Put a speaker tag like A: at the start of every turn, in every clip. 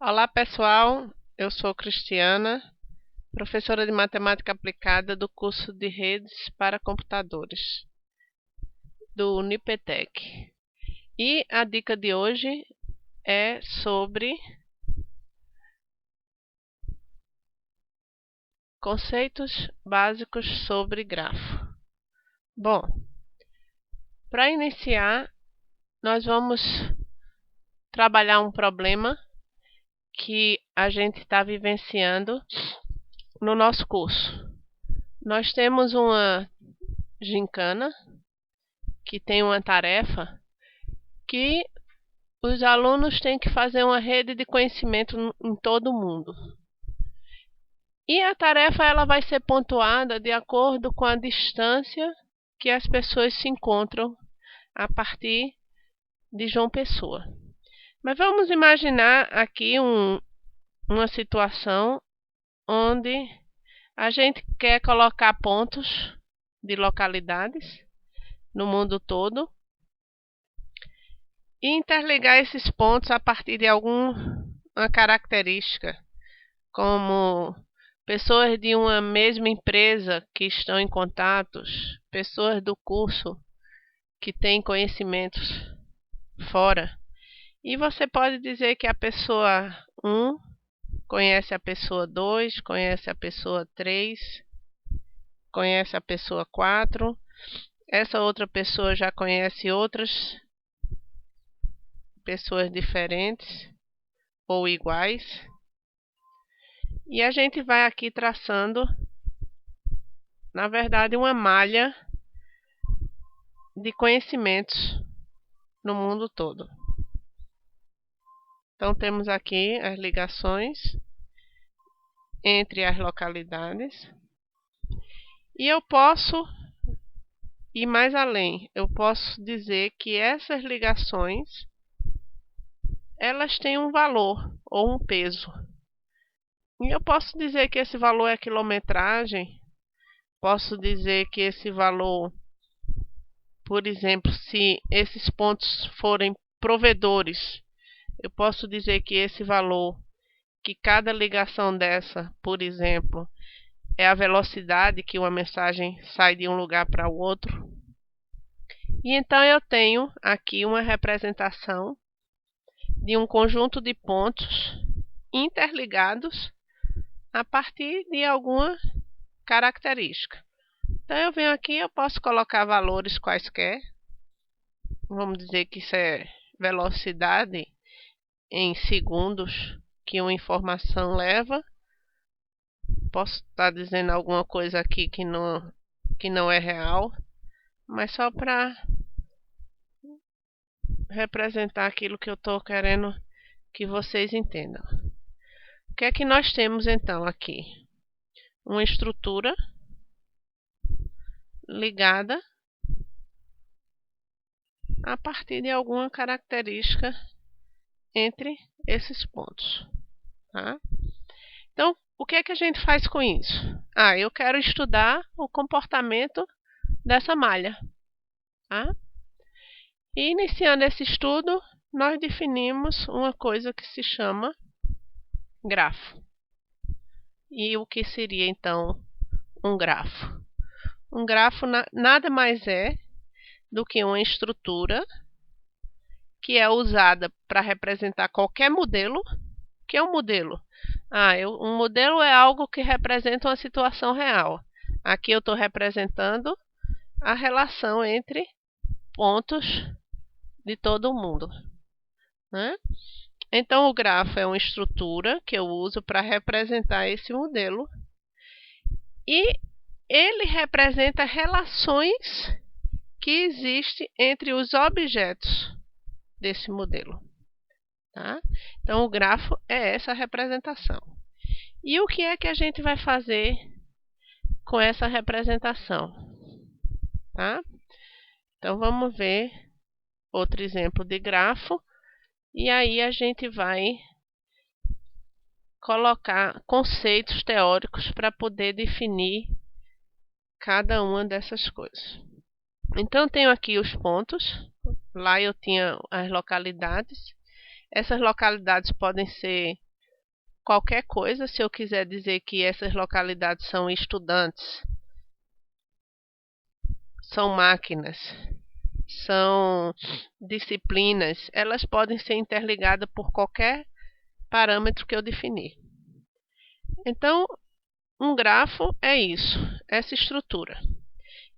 A: Olá pessoal, eu sou Cristiana, professora de Matemática Aplicada do curso de Redes para Computadores, do Unipetec. E a dica de hoje é sobre conceitos básicos sobre grafo. Bom, para iniciar, nós vamos trabalhar um problema que a gente está vivenciando no nosso curso. Nós temos uma gincana que tem uma tarefa que os alunos têm que fazer uma rede de conhecimento em todo o mundo. E a tarefa ela vai ser pontuada de acordo com a distância que as pessoas se encontram a partir de João Pessoa. Mas vamos imaginar aqui uma situação onde a gente quer colocar pontos de localidades no mundo todo e interligar esses pontos a partir de alguma característica, como pessoas de uma mesma empresa que estão em contatos, pessoas do curso que têm conhecimentos fora. E você pode dizer que a pessoa 1 conhece a pessoa 2, conhece a pessoa 3, conhece a pessoa 4. Essa outra pessoa já conhece outras pessoas diferentes ou iguais. E a gente vai aqui traçando, na verdade, uma malha de conhecimentos no mundo todo. Então, temos aqui as ligações entre as localidades. E eu posso ir mais além. Eu posso dizer que essas ligações, elas têm um valor ou um peso. E eu posso dizer que esse valor é quilometragem. Posso dizer que esse valor, por exemplo, se esses pontos forem provedores, eu posso dizer que esse valor, que cada ligação dessa, por exemplo, é a velocidade que uma mensagem sai de um lugar para o outro. E então eu tenho aqui uma representação de um conjunto de pontos interligados a partir de alguma característica. Então eu venho aqui, eu posso colocar valores quaisquer. Vamos dizer que isso é velocidade em segundos que uma informação leva. Posso estar dizendo alguma coisa aqui que não é real, mas só para representar aquilo que eu estou querendo que vocês entendam. O que é que nós temos então aqui? Uma estrutura ligada a partir de alguma característica entre esses pontos, tá? Então, o que é que a gente faz com isso? Eu quero estudar o comportamento dessa malha, tá? E iniciando esse estudo, nós definimos uma coisa que se chama grafo. E o que seria então um grafo? Um grafo nada mais é do que uma estrutura que é usada para representar qualquer modelo. O que é um modelo? Um modelo é algo que representa uma situação real. Aqui eu estou representando a relação entre pontos de todo o mundo, né? Então, o grafo é uma estrutura que eu uso para representar esse modelo. E ele representa relações que existem entre os objetos desse modelo, tá? Então, o grafo é essa representação. E o que é que a gente vai fazer com essa representação, tá? Então, vamos ver outro exemplo de grafo. E aí a gente vai colocar conceitos teóricos para poder definir cada uma dessas coisas. Então, tenho aqui os pontos. Lá eu tinha as localidades. Essas localidades podem ser qualquer coisa. Se eu quiser dizer que essas localidades são estudantes, são máquinas, são disciplinas, elas podem ser interligadas por qualquer parâmetro que eu definir. Então, um grafo é isso, essa estrutura.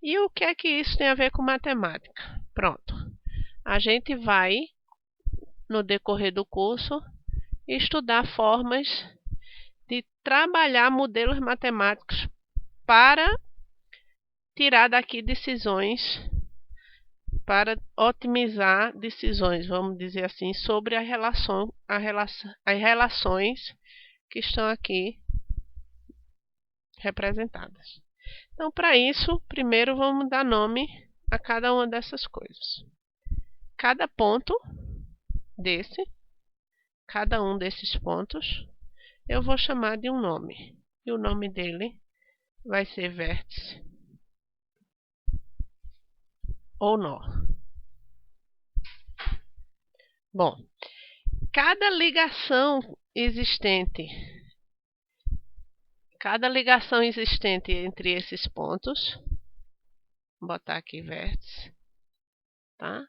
A: E o que é que isso tem a ver com matemática? Pronto. A gente vai, no decorrer do curso, estudar formas de trabalhar modelos matemáticos para tirar daqui decisões, para otimizar decisões, vamos dizer assim, sobre as relações que estão aqui representadas. Então, para isso, primeiro vamos dar nome a cada uma dessas coisas. Cada ponto cada um desses pontos, eu vou chamar de um nome. E o nome dele vai ser vértice ou nó. Bom, cada ligação existente entre esses pontos, vou botar aqui vértice, tá?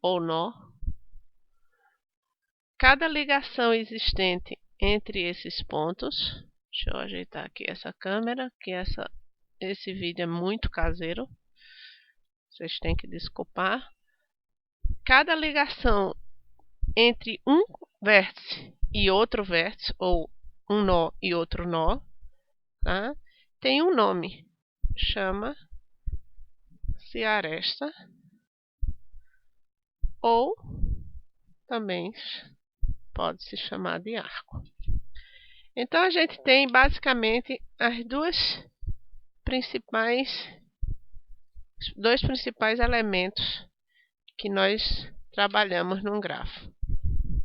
A: Ou nó. Cada ligação existente entre esses pontos, deixa eu ajeitar aqui essa câmera, que esse vídeo é muito caseiro, vocês têm que desculpar. Cada ligação entre um vértice e outro vértice, ou um nó e outro nó, tá? Tem um nome, chama-se aresta, ou também pode se chamar de arco. Então, a gente tem basicamente os dois principais elementos que nós trabalhamos num grafo: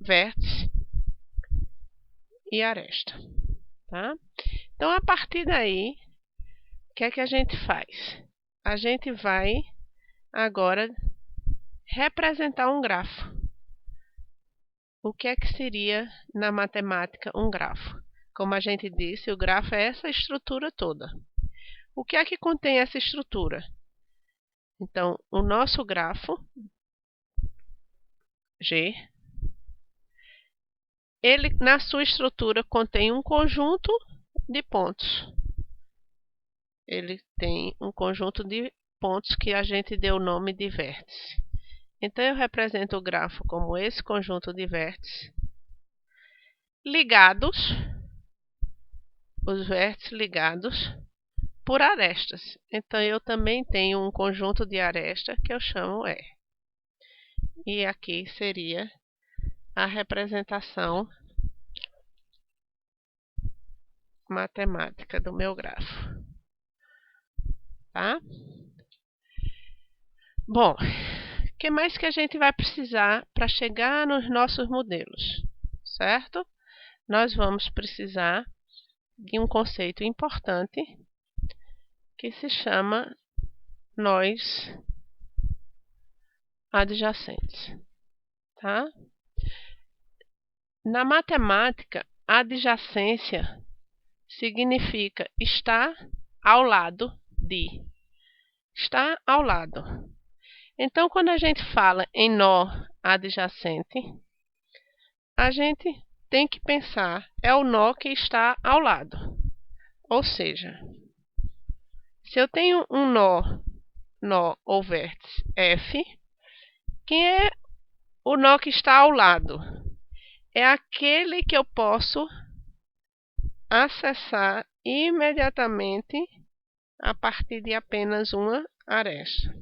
A: vértice e aresta, tá? Então, a partir daí, o que é que a gente faz? A gente vai agora representar um grafo. O que é que seria, na matemática, um grafo? Como a gente disse, o grafo é essa estrutura toda. O que é que contém essa estrutura? Então, o nosso grafo, G, ele, na sua estrutura, contém um conjunto de pontos. Ele tem um conjunto de pontos que a gente deu o nome de vértice. Então, eu represento o grafo como esse conjunto de vértices ligados, os vértices ligados por arestas. Então, eu também tenho um conjunto de arestas que eu chamo E. E aqui seria a representação matemática do meu grafo. Tá? Bom, o que mais que a gente vai precisar para chegar nos nossos modelos, certo? Nós vamos precisar de um conceito importante que se chama nós adjacentes, tá? Na matemática, adjacência significa estar ao lado de. Está ao lado. Então, quando a gente fala em nó adjacente, a gente tem que pensar, é o nó que está ao lado. Ou seja, se eu tenho um nó ou vértice F, quem é o nó que está ao lado? É aquele que eu posso acessar imediatamente a partir de apenas uma aresta.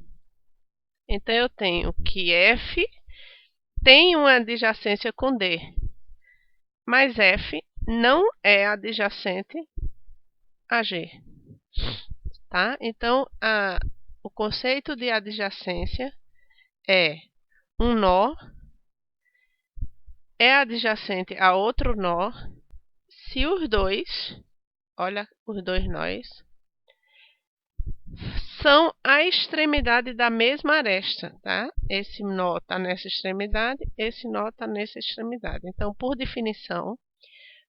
A: Então, eu tenho que F tem uma adjacência com D, mas F não é adjacente a G. Tá? Então, o conceito de adjacência é um nó é adjacente a outro nó se os dois, olha os dois nós, são a extremidade da mesma aresta, tá? Esse nó está nessa extremidade, esse nó está nessa extremidade. Então, por definição,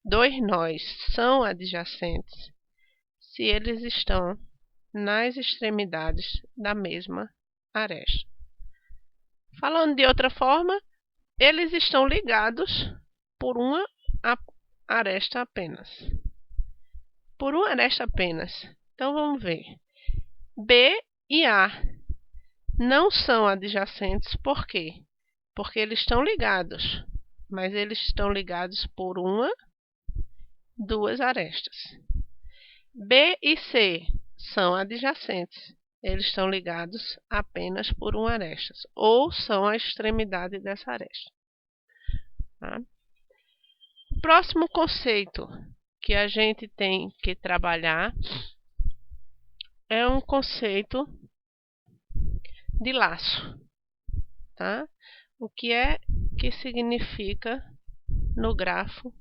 A: dois nós são adjacentes se eles estão nas extremidades da mesma aresta. Falando de outra forma, eles estão ligados por uma aresta apenas. Por uma aresta apenas. Então, vamos ver. B e A não são adjacentes, por quê? Porque eles estão ligados, mas eles estão ligados por duas arestas. B e C são adjacentes, eles estão ligados apenas por uma aresta, ou são a extremidade dessa aresta. Tá? O próximo conceito que a gente tem que trabalhar é um conceito de laço. Tá? O que significa no grafo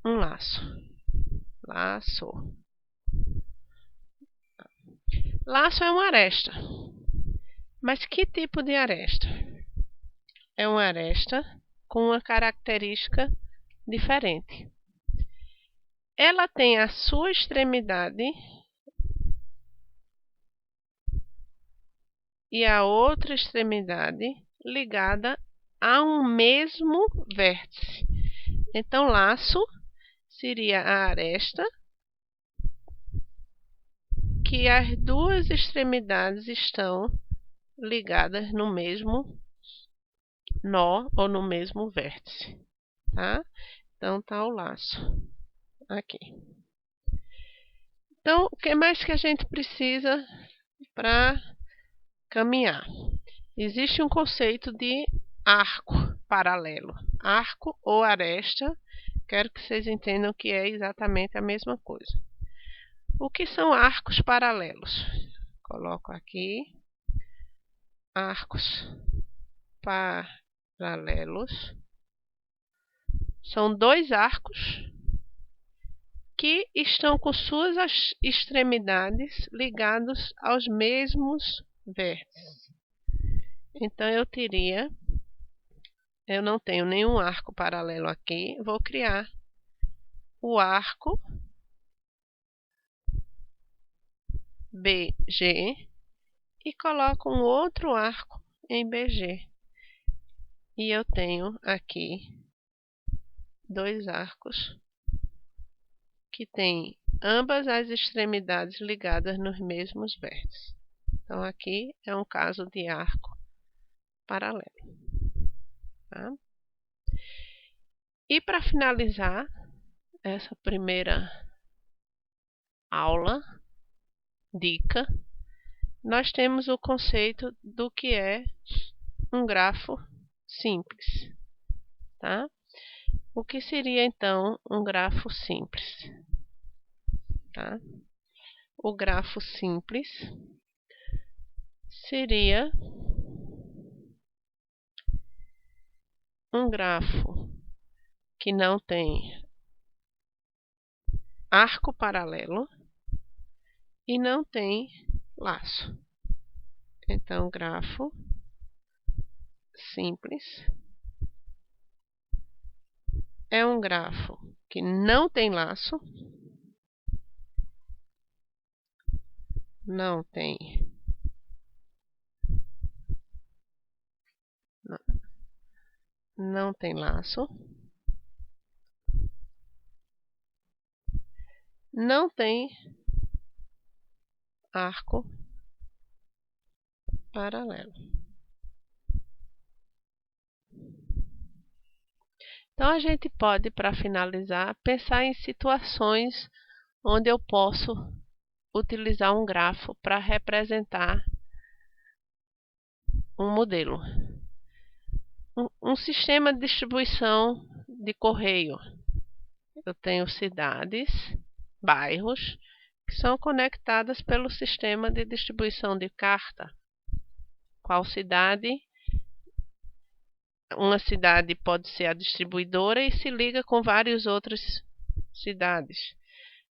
A: um laço? Laço. Laço é uma aresta. Mas que tipo de aresta? É uma aresta com uma característica diferente. Ela tem a sua extremidade e a outra extremidade ligada a um mesmo vértice. Então, laço seria a aresta que as duas extremidades estão ligadas no mesmo nó ou no mesmo vértice. Tá? Então, tá o laço aqui. Então, o que mais que a gente precisa para caminhar? Existe um conceito de arco paralelo. Arco ou aresta, quero que vocês entendam que é exatamente a mesma coisa. O que são arcos paralelos? Coloco aqui. Arcos paralelos são dois arcos que estão com suas extremidades ligados aos mesmos vértices. Então, eu não tenho nenhum arco paralelo aqui, vou criar o arco BG e coloco um outro arco em BG. E eu tenho aqui dois arcos que têm ambas as extremidades ligadas nos mesmos vértices. Então, aqui é um caso de arco paralelo. Tá? E para finalizar essa primeira aula, dica, nós temos o conceito do que é um grafo simples. Tá? O que seria, então, um grafo simples? Tá? O grafo simples seria um grafo que não tem arco paralelo e não tem laço. Então, grafo simples é um grafo que não tem laço, não tem laço, não tem arco paralelo. Então, a gente pode, para finalizar, pensar em situações onde eu posso utilizar um grafo para representar um modelo. Um sistema de distribuição de correio. Eu tenho cidades, bairros, que são conectadas pelo sistema de distribuição de carta. Qual cidade? Uma cidade pode ser a distribuidora e se liga com várias outras cidades.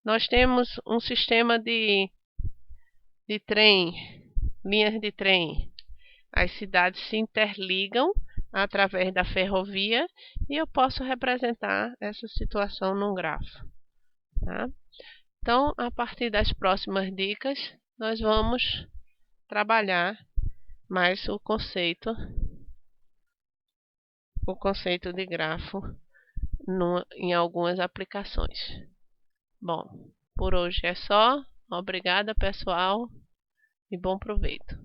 A: Nós temos um sistema de trem, linhas de trem. As cidades se interligam através da ferrovia e eu posso representar essa situação num grafo, tá? Então, a partir das próximas dicas, nós vamos trabalhar mais o conceito de grafo em algumas aplicações. Bom, por hoje é só. Obrigada, pessoal, e bom proveito.